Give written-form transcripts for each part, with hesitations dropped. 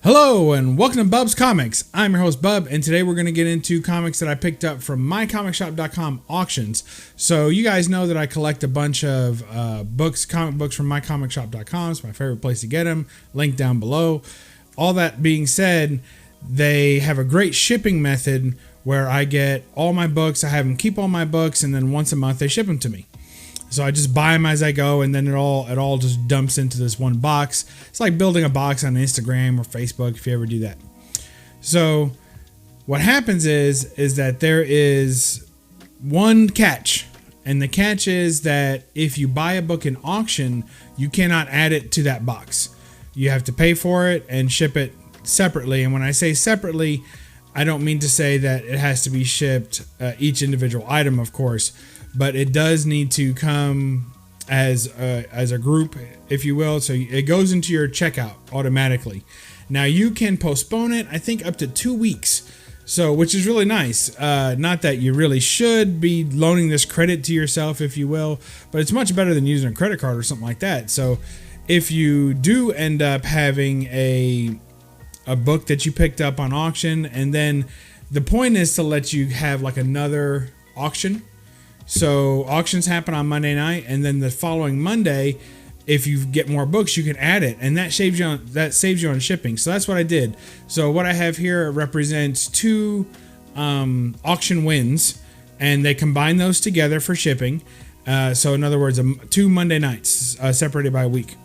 Hello and welcome to Bub's Comics. I'm your host Bub, and today we're going to get into comics that I picked up from MyComicShop.com auctions. So you guys know that I collect a bunch of comic books from MyComicShop.com. It's my favorite place to get them. Link down below. All that being said, they have a great shipping method where I get all my books. I have them keep all my books, and then once a month they ship them to me. So I just buy them as I go, and then it all just dumps into this one box. It's like building a box on Instagram or Facebook if you ever do that. So what happens is that there is one catch, and the catch is that if you buy a book in auction, you cannot add it to that box. You have to pay for it and ship it separately. And when I say separately, I don't mean to say that it has to be shipped each individual item, of course. But it does need to come as a group, if you will. So it goes into your checkout automatically. Now you can postpone it, I think, up to 2 weeks. So, which is really nice. Not that you really should be loaning this credit to yourself, if you will, but it's much better than using a credit card or something like that. So if you do end up having a book that you picked up on auction, and then the point is to let you have like another auction. So auctions happen on Monday night, and then the following Monday, if you get more books, you can add it, and that saves you on shipping. So that's what I did. So what I have here represents two auction wins, and they combine those together for shipping. So in other words, 2 Monday nights separated by a week.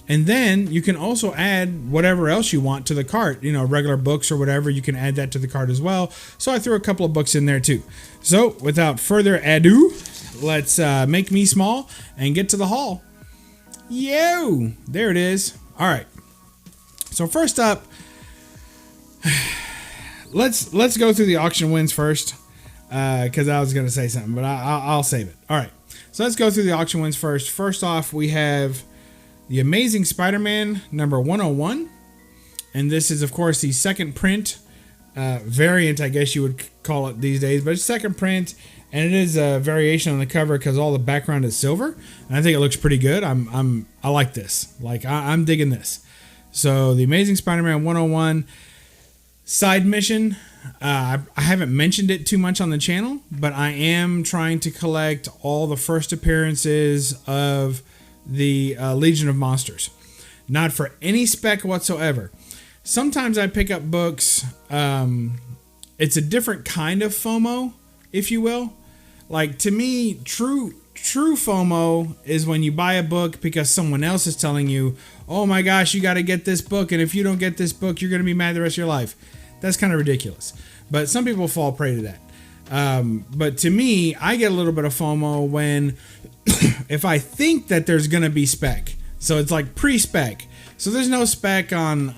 And then you can also add whatever else you want to the cart, regular books or whatever. You can add that to the cart as well. So I threw a couple of books in there too. So without further ado, let's make me small and get to the haul. Yo, there it is. All right. So first up, let's go through the auction wins first, because I was going to say something, but I'll save it. All right. So let's go through the auction wins first. First off, we have The Amazing Spider-Man number 101. And this is, of course, the second print variant, I guess you would call it these days. But it's second print, and it is a variation on the cover because all the background is silver. And I think it looks pretty good. I like this. I'm digging this. So The Amazing Spider-Man 101 side mission. I haven't mentioned it too much on the channel, but I am trying to collect all the first appearances of the Legion of Monsters. Not for any spec whatsoever. Sometimes I pick up books. It's a different kind of FOMO, if you will. Like, to me, true FOMO is when you buy a book because someone else is telling you, oh my gosh, you got to get this book, and if you don't get this book, you're going to be mad the rest of your life. That's kind of ridiculous. But some people fall prey to that. But to me, I get a little bit of FOMO when if I think that there's gonna be spec. So it's like pre-spec. So there's no spec on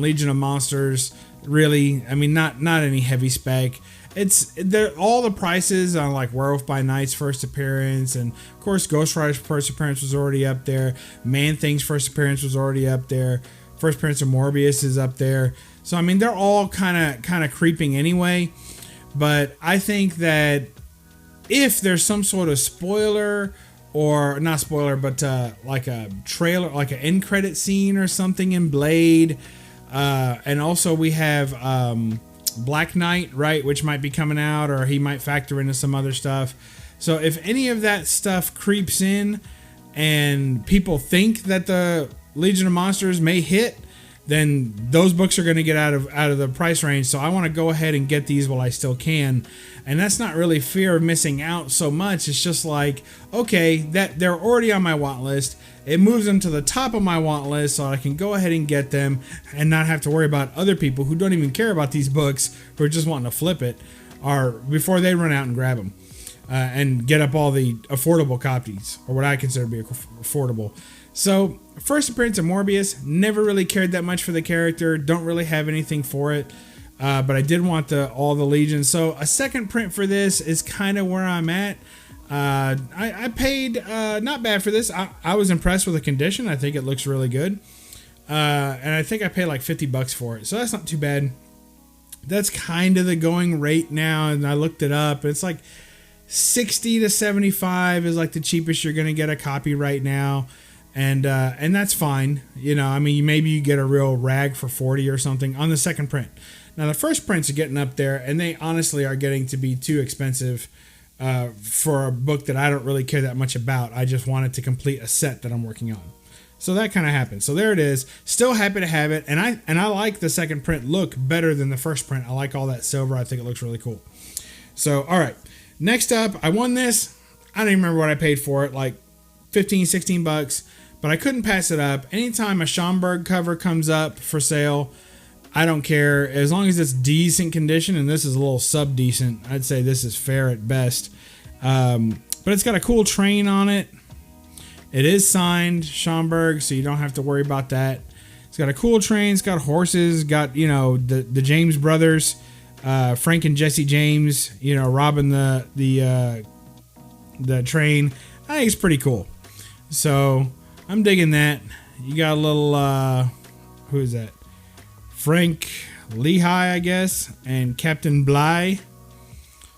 Legion of Monsters, really. I mean, not any heavy spec. All the prices on like Werewolf by Night's first appearance, and of course Ghost Rider's first appearance was already up there. Man-Thing's first appearance was already up there. First appearance of Morbius is up there. So I mean, they're all kind of creeping anyway. But I think that if there's some sort of spoiler, or not spoiler, but like a trailer, like an end credit scene or something in Blade, and also we have Black Knight, right, which might be coming out, or he might factor into some other stuff. So if any of that stuff creeps in and people think that the Legion of Monsters may hit, then those books are going to get out of the price range. So I want to go ahead and get these while I still can. And that's not really fear of missing out so much. It's just like, okay, that they're already on my want list. It moves them to the top of my want list so I can go ahead and get them and not have to worry about other people who don't even care about these books, who are just wanting to flip it, or before they run out and grab them and get up all the affordable copies, or what I consider to be affordable. So, first appearance of Morbius, never really cared that much for the character, don't really have anything for it, but I did want all the Legions. So, a second print for this is kind of where I'm at. I paid not bad for this. I was impressed with the condition. I think it looks really good. And I think I paid like $50 for it, so that's not too bad. That's kind of the going rate now, and I looked it up. It's like 60 to 75 is like the cheapest you're going to get a copy right now. and that's fine. You know, I mean, maybe you get a real rag for 40 or something on the second print. Now the first prints are getting up there, and they honestly are getting to be too expensive for a book that I don't really care that much about. I just wanted to complete a set that I'm working on. So that kind of happened. So there it is. Still happy to have it, and I like the second print look better than the first print. I like all that silver. I think it looks really cool. So all right, next up, I won this. I don't even remember what I paid for it, like 15, 16 bucks, but I couldn't pass it up. Anytime a Schomburg cover comes up for sale, I don't care, as long as it's decent condition, and this is a little sub-decent. I'd say this is fair at best. But it's got a cool train on it. It is signed Schomburg, so you don't have to worry about that. It's got a cool train. It's got horses. Got, you know, the James brothers, Frank and Jesse James, you know, robbing the train. I think it's pretty cool. So I'm digging that. You got a little, who is that? Frank Lehigh, I guess, and Captain Bly.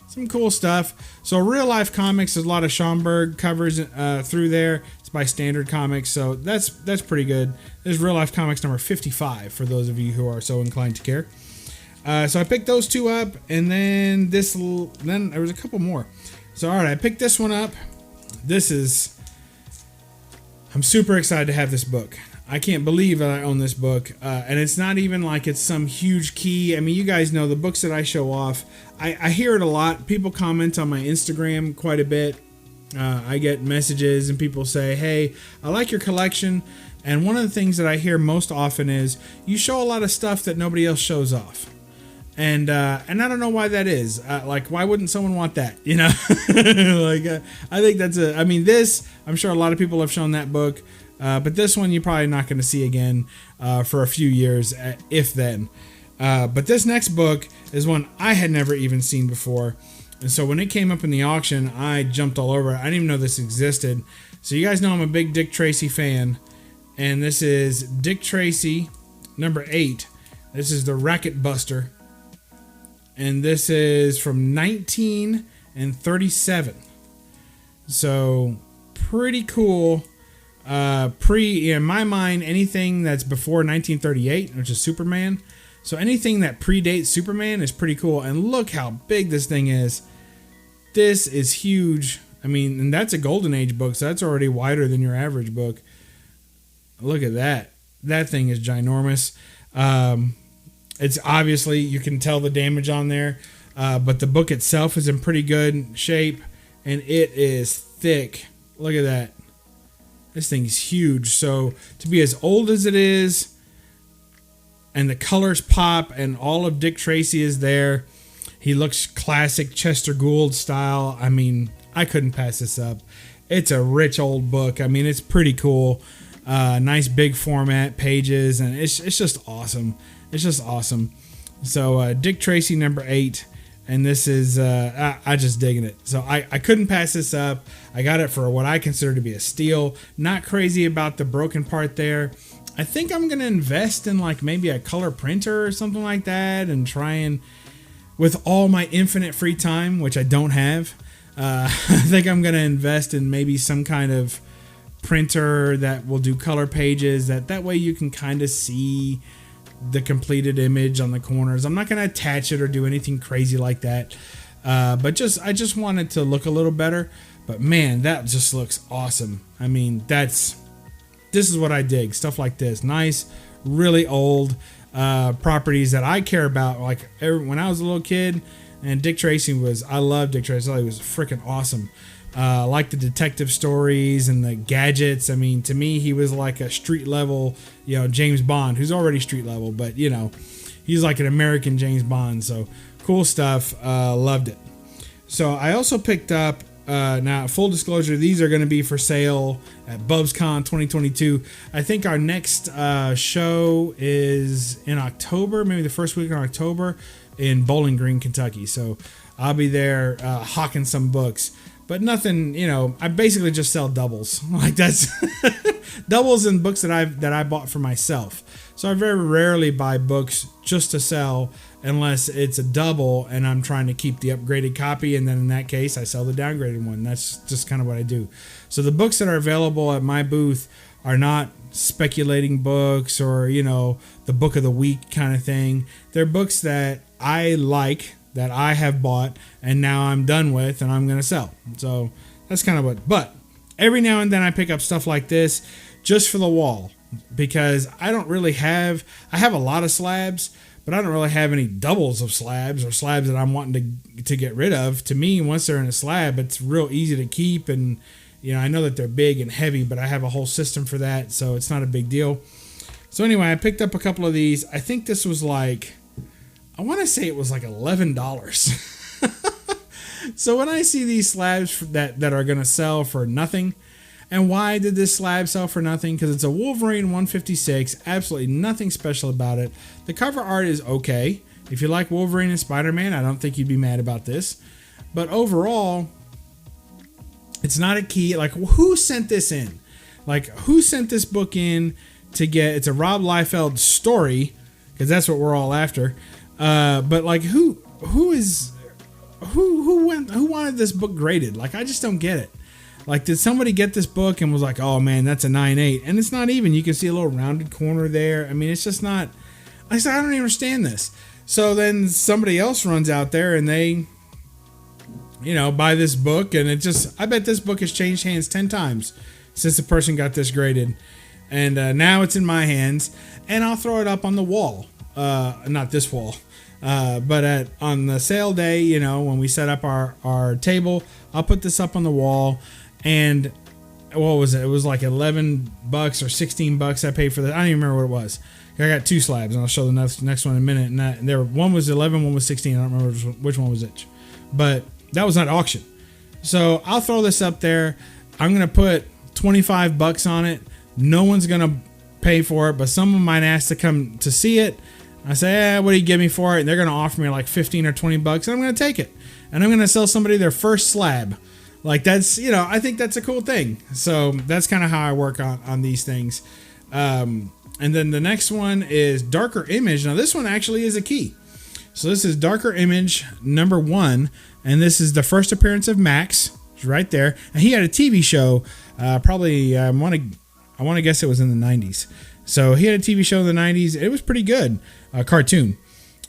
Some cool stuff. So real life comics, there's a lot of Schomburg covers through there. It's by Standard Comics, so that's pretty good. There's real life comics number 55 for those of you who are so inclined to care. So I picked those two up, and then then there was a couple more. So all right, I picked this one up. I'm super excited to have this book. I can't believe that I own this book, and it's not even like it's some huge key. I mean, you guys know the books that I show off. I hear it a lot. People comment on my Instagram quite a bit. I get messages and people say, hey, I like your collection. And one of the things that I hear most often is you show a lot of stuff that nobody else shows off. And I don't know why that is. Like, why wouldn't someone want that? You know, I think I'm sure a lot of people have shown that book. But this one you're probably not going to see again for a few years, if then. But this next book is one I had never even seen before. And so when it came up in the auction, I jumped all over it. I didn't even know this existed. So you guys know I'm a big Dick Tracy fan. And this is Dick Tracy, number 8. This is the Racket Buster. And this is from 1937. So pretty cool. In my mind, anything that's before 1938, which is Superman. So anything that predates Superman is pretty cool. And look how big this thing is. This is huge. I mean, and that's a Golden Age book, so that's already wider than your average book. Look at that. That thing is ginormous. It's obviously, you can tell the damage on there, but the book itself is in pretty good shape, and it is thick. Look at that. This thing's huge. So to be as old as it is, and the colors pop, and all of Dick Tracy is there. He looks classic Chester Gould style. I mean, I couldn't pass this up. It's a rich old book. I mean, it's pretty cool. Nice big format pages, and it's just awesome. It's just awesome. So Dick Tracy number 8, and this is I just digging it. So I couldn't pass this up. I got it for what I consider to be a steal. Not crazy about the broken part there. I think I'm gonna invest in like maybe a color printer or something like that, and try and, with all my infinite free time, which I don't have, I think I'm gonna invest in maybe some kind of printer that will do color pages. That way you can kind of see the completed image on the corners. I'm not going to attach it or do anything crazy like that. But I just want it to look a little better. But man, that just looks awesome. I mean, this is what I dig. Stuff like this. Nice, really old properties that I care about. Like when I was a little kid, and Dick Tracy I loved Dick Tracy. I thought he was freaking awesome. Like the detective stories and the gadgets. I mean, to me, he was like a street level, James Bond, who's already street level, but he's like an American James Bond. So cool stuff. Loved it. So I also picked up, now full disclosure, these are going to be for sale at BUBSCon 2022. I think our next show is in October, maybe the first week in October in Bowling Green, Kentucky. So I'll be there hawking some books. But nothing, I basically just sell doubles. Like that's doubles and books that I bought for myself. So I very rarely buy books just to sell unless it's a double and I'm trying to keep the upgraded copy. And then in that case, I sell the downgraded one. That's just kind of what I do. So the books that are available at my booth are not speculating books or, you know, the book of the week kind of thing. They're books that I like, that I have bought, and now I'm done with, and I'm going to sell. So that's kind of what. But every now and then I pick up stuff like this just for the wall, because I don't really have. I have a lot of slabs, but I don't really have any doubles of slabs or slabs that I'm wanting to get rid of. To me, once they're in a slab, it's real easy to keep, and you know, I know that they're big and heavy, but I have a whole system for that, so it's not a big deal. So anyway, I picked up a couple of these. I think this was like, I want to say it was like $11. So when I see these slabs that are going to sell for nothing, and why did this slab sell for nothing? Because it's a Wolverine 156, absolutely nothing special about it. The cover art is okay. If you like Wolverine and Spider-Man, I don't think you'd be mad about this. But overall, it's not a key. Like, who sent this in? Like, who sent this book in to get? It's a Rob Liefeld story, because that's what we're all after. But like, who wanted this book graded? Like, I just don't get it. Like, did somebody get this book and was like, oh man, that's a 9.8, and it's not even. You can see a little rounded corner there. I mean, it's just not. I said, I don't understand this. So then somebody else runs out there and they, you know, buy this book, and it just, I bet this book has changed hands 10 times since the person got this graded. And now it's in my hands, and I'll throw it up on the wall. Not this wall, but on the sale day, you know, when we set up our table, I'll put this up on the wall. And what was it? It was like $11 or $16 I paid for that. I don't even remember what it was. I got 2 slabs, and I'll show the next one in a minute. And one was 11, one was 16. I don't remember which one was which, but that was not auction. So I'll throw this up there. I'm going to put $25 on it. No one's going to pay for it, but someone might ask to come to see it. I say, what do you give me for it? And they're going to offer me like 15 or $20, and I'm going to take it. And I'm going to sell somebody their first slab. Like, that's, you know, I think that's a cool thing. So that's kind of how I work on these things. And then the next one is Darker Image. Now this one actually is a key. So this is Darker Image number 1. And this is the first appearance of Max. It's right there. And he had a TV show, probably, I want to guess it was in the 90s. So he had a TV show in the 90s. It was pretty good. A cartoon.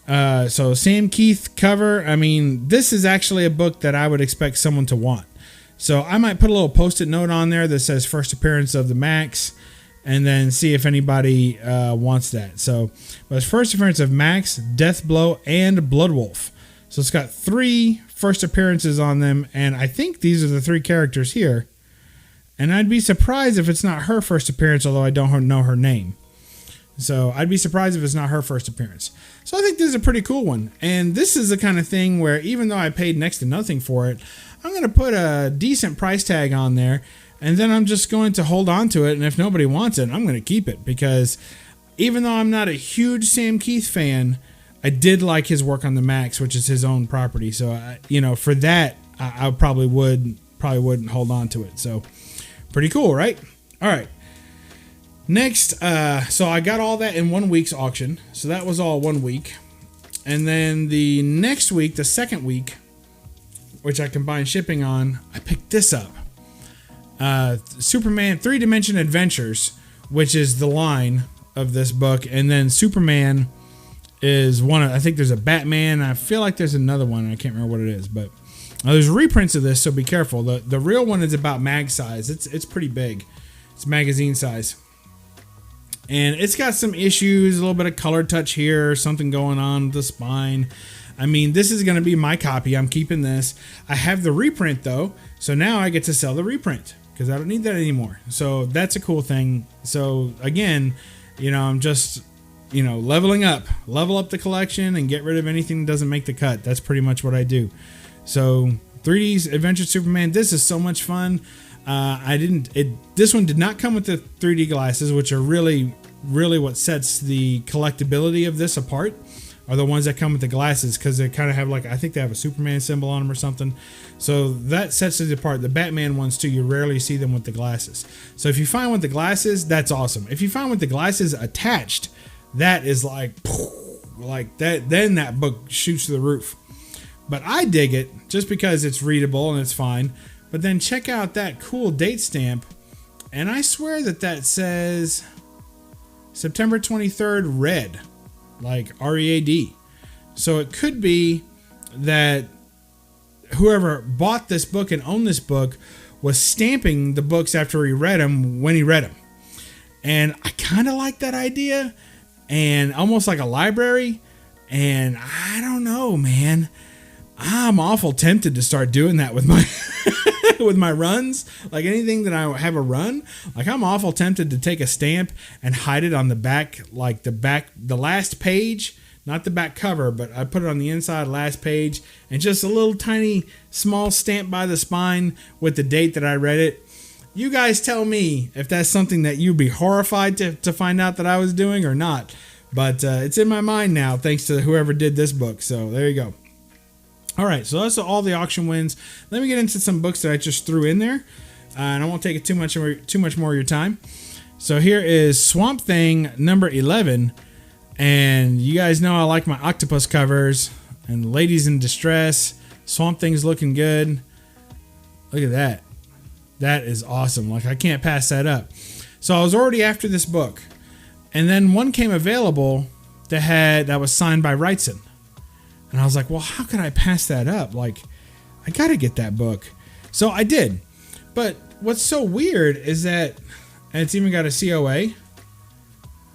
So Sam Keith cover. I mean, this is actually a book that I would expect someone to want. So I might put a little post-it note on there that says first appearance of the Max, and then see if anybody wants that. So, but it's first appearance of Max, Deathblow, and Bloodwolf. So it's got 3 first appearances on them, and I think these are the 3 characters here. And I'd be surprised if it's not her first appearance, although I don't know her name. So I'd be surprised if it's not her first appearance. So I think this is a pretty cool one. And this is the kind of thing where even though I paid next to nothing for it, I'm going to put a decent price tag on there. And then I'm just going to hold on to it. And if nobody wants it, I'm going to keep it. Because even though I'm not a huge Sam Keith fan, I did like his work on the Max, which is his own property. So, you know, for that, I probably wouldn't hold on to it. So pretty cool, right? All right. Next, so I got all that in 1 week's auction. So that was all 1 week. And then the next week, the second week, which I combined shipping on, I picked this up. Superman 3-Dimension Adventures, which is the line of this book. And then Superman is one of, I think there's a Batman. I feel like there's another one. I can't remember what it is, but there's reprints of this, so be careful. The real one is about mag size. It's pretty big. It's magazine size. And it's got some issues, a little bit of color touch here, something going on with the spine. I mean, this is going to be my copy. I'm keeping this. I have the reprint, though, so now I get to sell the reprint because I don't need that anymore. So that's a cool thing. So, again, you know, I'm just, you know, level up the collection and get rid of anything that doesn't make the cut. That's pretty much what I do. So 3D's Adventure Superman, this is so much fun. This one did not come with the 3D glasses, which are really what sets the collectability of this apart, are the ones that come with the glasses, because they kind of have like, I think they have a Superman symbol on them or something. So that sets it apart. The Batman ones too, you rarely see them with the glasses. So if you find one with the glasses, that's awesome. If you find with the glasses attached, that is like that, then that book shoots to the roof. But I dig it just because it's readable and it's fine. But then check out that cool date stamp And I swear that says September 23rd red, like READ. So it could be that whoever bought this book and owned this book was stamping the books after he read them when he read them. And I kind of like that idea, and almost like a library. And I don't know, man. I'm awful tempted to start doing that with my with my runs. Like anything that I have a run, like I'm awful tempted to take a stamp and hide it on the back, like the last page, not the back cover, but I put it on the inside last page, and just a little tiny small stamp by the spine with the date that I read it. You guys tell me if that's something that you'd be horrified to find out that I was doing or not. But it's in my mind now, thanks to whoever did this book. So there you go. All right, so that's all the auction wins. Let me get into some books that I just threw in there, and I won't take it too much more of your time. So here is Swamp Thing number 11, and you guys know I like my octopus covers and Ladies in Distress. Swamp Thing's looking good. Look at that. That is awesome. Like, I can't pass that up. So I was already after this book, and then one came available that was signed by Wrightson. And I was like, well, how could I pass that up? Like, I got to get that book. So I did. But what's so weird is that, and it's even got a COA.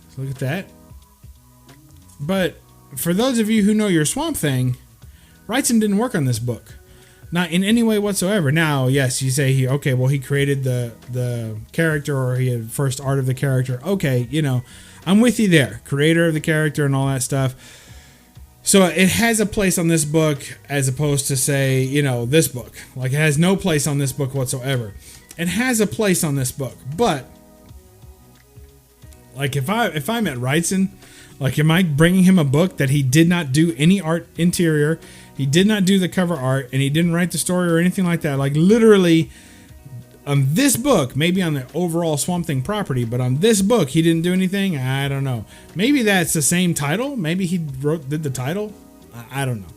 So look at that. But for those of you who know your Swamp Thing, Wrightson didn't work on this book. Not in any way whatsoever. Now, yes, you say he created the character, or he had first art of the character. Okay, I'm with you there. Creator of the character and all that stuff. So it has a place on this book as opposed to, say, this book. Like, it has no place on this book whatsoever. It has a place on this book, but like if I met Wrightson, like, am I bringing him a book that he did not do any art interior, he did not do the cover art, and he didn't write the story or anything like that? Like, literally on this book, maybe on the overall Swamp Thing property, but on this book, he didn't do anything. I don't know. Maybe that's the same title. Maybe he did the title. I don't know.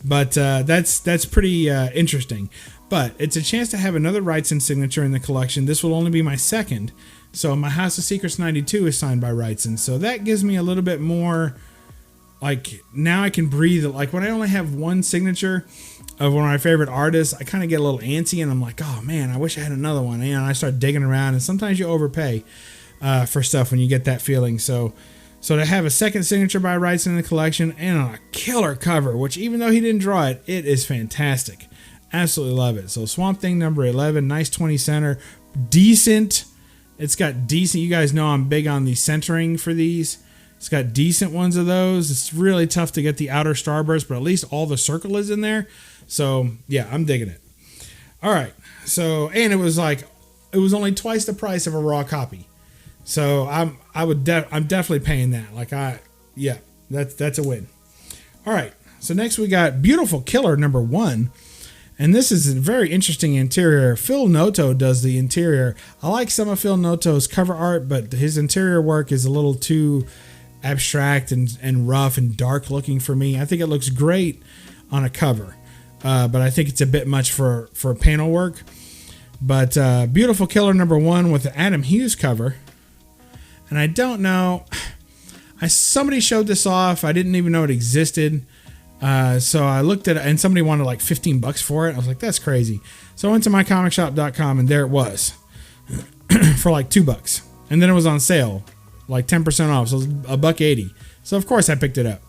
But that's pretty interesting. But it's a chance to have another Wrightson signature in the collection. This will only be my second. So my House of Secrets 92 is signed by Wrightson. So that gives me a little bit more, like, now I can breathe. Like, when I only have one signature of one of my favorite artists, I kind of get a little antsy, and I'm like, oh man, I wish I had another one. And I start digging around, and sometimes you overpay for stuff when you get that feeling. So to have a second signature by Wrightson in the collection, and on a killer cover, which even though he didn't draw it, it is fantastic. Absolutely love it. So Swamp Thing number 11, nice 20 center, decent. It's got decent. You guys know I'm big on the centering for these. It's got decent ones of those. It's really tough to get the outer starburst, but at least all the circle is in there. So yeah, I'm digging it. All right. So, and it was only twice the price of a raw copy. So I'm definitely paying that. That's a win. All right. So next we got Beautiful Killer number 1. And this is a very interesting interior. Phil Noto does the interior. I like some of Phil Noto's cover art, but his interior work is a little too abstract and rough and dark looking for me. I think it looks great on a cover, but I think it's a bit much for panel work. But Beautiful Killer number 1 with the Adam Hughes cover. And I don't know, somebody showed this off. I didn't even know it existed. So I looked at it, and somebody wanted like $15 for it. I was like, that's crazy. So I went to MyComicShop.com, and there it was for like $2. And then it was on sale, like 10% off. So it was $1.80. So of course I picked it up.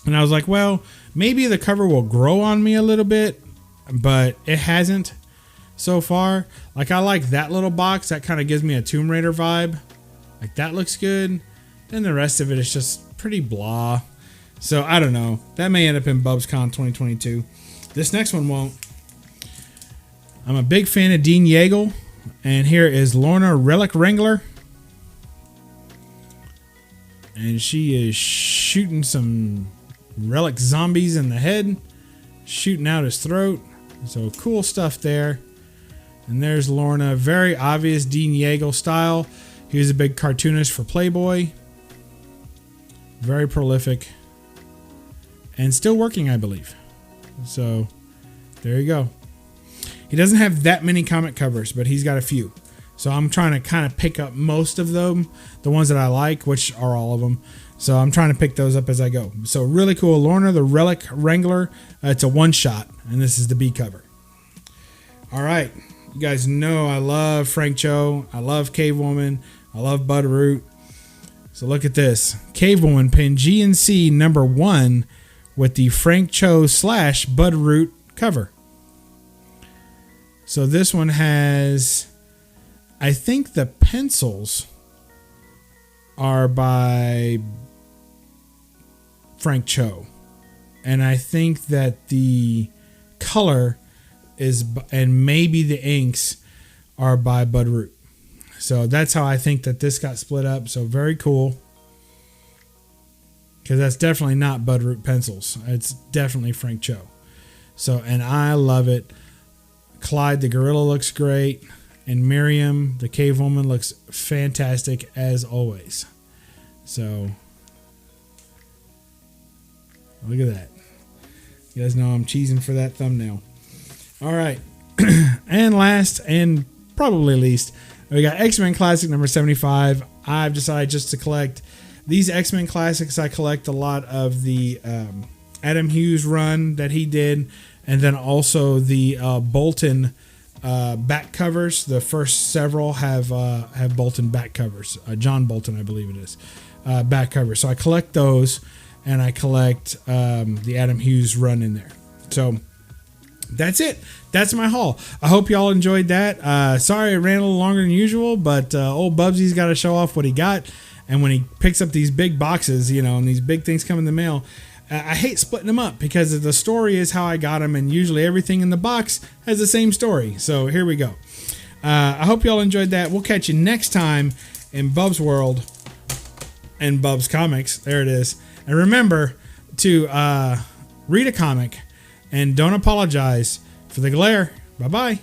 And I was like, well, maybe the cover will grow on me a little bit, but it hasn't so far. Like, I like that little box. That kind of gives me a Tomb Raider vibe. Like, that looks good. Then the rest of it is just pretty blah. So I don't know. That may end up in BUBSCon 2022. This next one won't. I'm a big fan of Dean Yeagle. And here is Lorna Relic Wrangler. And she is shooting some relic zombies in the head. Shooting out his throat. So cool stuff there. And there's Lorna. Very obvious Dean Yeagle style. He was a big cartoonist for Playboy. Very prolific. And still working, I believe. So there you go. He doesn't have that many comic covers, but he's got a few. So I'm trying to kind of pick up most of them, the ones that I like, which are all of them. So I'm trying to pick those up as I go. So really cool. Lorna the Relic Wrangler. It's a one-shot, and this is the B cover. All right. You guys know I love Frank Cho. I love Cave Woman. I love Bud Root. So look at this. Cave Woman pin GNC #1 with the Frank Cho / Bud Root cover. So this one has, I think the pencils are by Frank Cho. And I think that the color is, and maybe the inks are by Bud Root. So that's how I think that this got split up. So very cool. Because that's definitely not Bud Root pencils. It's definitely Frank Cho. So, and I love it. Clyde the gorilla looks great. And Miriam, the cave woman, looks fantastic as always. So, look at that. You guys know I'm cheesing for that thumbnail. All right. And last and probably least, we got X-Men Classic number 75. I've decided just to collect these X-Men Classics. I collect a lot of the Adam Hughes run that he did, and then also the Bolton back covers. The first several have Bolton back covers. John Bolton, I believe it is, back covers. So I collect those, and I collect the Adam Hughes run in there. So that's it. That's my haul. I hope y'all enjoyed that. Sorry it ran a little longer than usual, but old Bubsy's got to show off what he got. And when he picks up these big boxes, you know, and these big things come in the mail, I hate splitting them up because the story is how I got them, and usually everything in the box has the same story. So here we go. I hope y'all enjoyed that. We'll catch you next time in Bub's World and Bub's Comics. There it is. And remember to read a comic and don't apologize for the glare. Bye-bye.